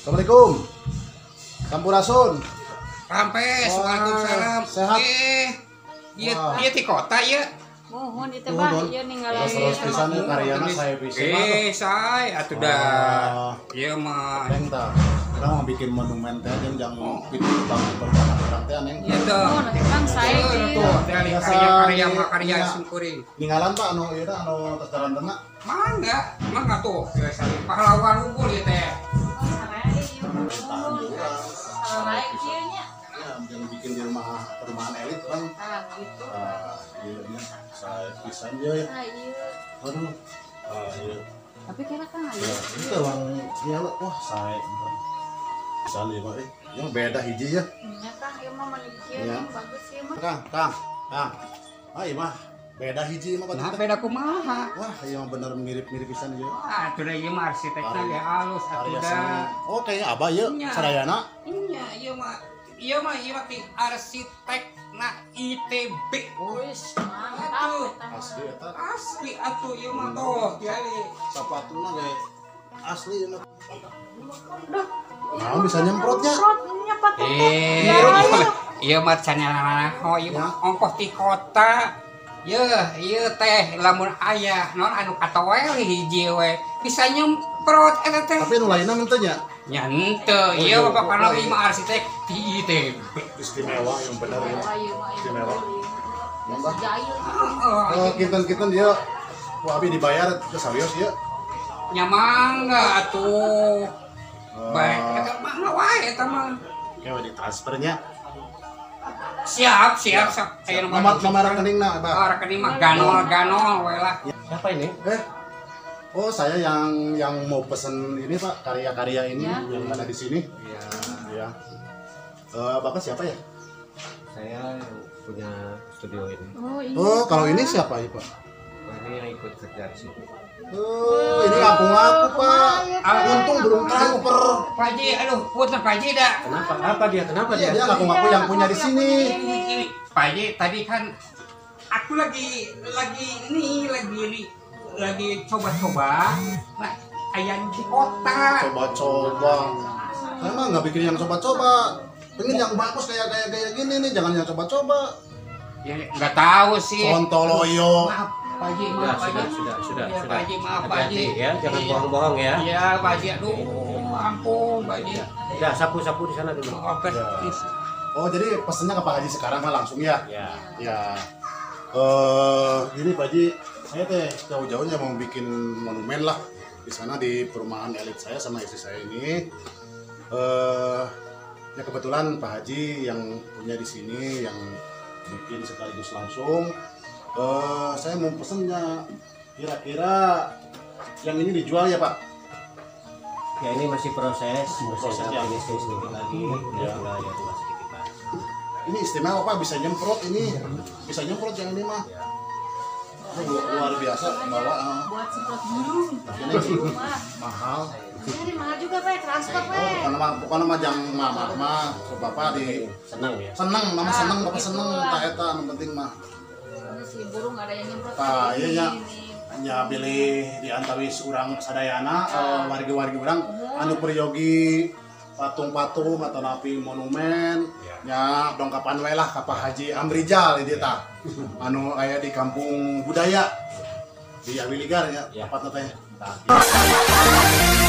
Assalamualaikum. Sampurasun. Rampes, waalaikumsalam. Sehat? Iya di kota ya. Mohon itu bah, iya ninggalin. Terus pisan karyana saya bisa. Saya atuh dah. Ieu mah Entah. Kita mau bikin monumen teh yang pintu bangun berbahan orang teh aneh. Iya tuh. Oh, nanti kan saya Tuh, dari karya sungkuring. Ninggalan Pak anu ieu anu tataran tengah. Mangga tuh. Pahlawan unggul ieu teh. Salah kieu nya. Yang bikin di perumahan elit kan. Ah, gitu. Iya saya pisan ya. Ah, iya. Waduh. Iya. Tapi kira kan Ya, aja. itu bang, ya wah saya pisan ya Pak. Yang beda hiji ya. Nya Kang, ieu mah mani kieu Iya. bagus ieu mah. Kang. Ah, iya mah beda hiji mah Nah, Pak. beda kumaha. Wah, yang bener mirip-mirip pisan ya. Atuh da ieu mah arsitekna ge halus atuh Karya da. seni. Oh, kayaknya Abah ya, Iya. Sarayana. Ieu mah ti arsitekna ITB. Wis, mantap Atuh. eta mah. Asli eta. Asli atuh ieu mah toh jadi. Sepatuna ge asli ya mah. Duh, Nah, bisa nyemprotnya. Nyemprot Ieu mah canelana ho ieu mah ongkos ti kota. Ieu teh lamun aya non anu katoel hiji we bisa nyemprot eta teh. Tapi nu lainna teh nya Nya henteu, ieu mah pokona lima arsitek ti ITB. istimewa yang bener ya. Istimewa. Nambah. Jahil. Oh, kinten-kinten dia wah abi dibayar ke serius ya. Nya mangga atuh. Baik, eta mah wae eta mah. Kayak di transfernya. Siap. Aya Nomor rekeningna, Abah. rekening mah ganol we lah. Siapa ini? Oh, saya yang mau pesen ini Pak, karya-karya ini Ya. yang ada di sini. Iya. Iya. Bapak siapa ya? Saya yang punya studio ini. Oh, iya. Oh, kalau ini siapa ya Pak? Ini yang ikut kerja di sini. Oh, ini kampung aku Pak. Untung belum transfer. Pak Haji, aduh, punten Pak Haji dah. Kenapa? Apa dia? Kenapa Iya, dia? dia kampung aku yang punya di sini. Ini Pak Haji tadi kan aku lagi coba-coba. Nah, aya di kota. Coba-coba. Saya mah nggak bikin yang coba-coba. Pengen yang bagus kayak gini nih, jangan yang coba-coba. Ya enggak tahu sih. Sontoloyo. Maaf Pak Haji, Sudah, maaf Pak Haji. sudah. Ya, Pak Haji, maaf Pak Haji. Hati-hati ya, jangan Iya. bohong-bohong ya. Iya, Pak Haji. Aduh, ampun Pak Haji. Ya, sapu-sapu di sana dulu. Oke. Ya. Oh, jadi pesennya ke Pak Haji sekarang mah langsung ya? Ya. Ya. Gini Pak Haji, saya teh jauh-jauhnya mau bikin monumen lah di sana di perumahan elit saya sama istri saya ini. Ya kebetulan Pak Haji yang punya di sini yang bikin sekaligus langsung. Saya mau pesennya kira-kira yang ini dijual ya Pak? Ya, ini masih proses Proses, ya. ini sedikit lagi. Ya. Ya, ya, cuma sedikit lah. Ini istimewa Pak, bisa nyemprot ini. Bisa nyemprot yang ini mah. Ya. Ini luar biasa bawa. Buat semprot burung. Ini Mah. mahal. Ini mahal juga, Pak. Transfer, Oh, Pak. bukan nama jang mama mah ke bapak di Senang ya. seneng mama seneng bapak betul seneng lah. tak eta anu penting mah Ini si burung ada yang nyemprot. Tah, iya, nya. Ini. nya pilih di antawis urang sadayana wargi-wargi urang anu peryogi patung-patung atau napi monumen nya dongkapan we lah ka Pak Haji Amrijal ieu tah anu aya di kampung budaya di Awiligar ya Ya. tepatna teh. Tah.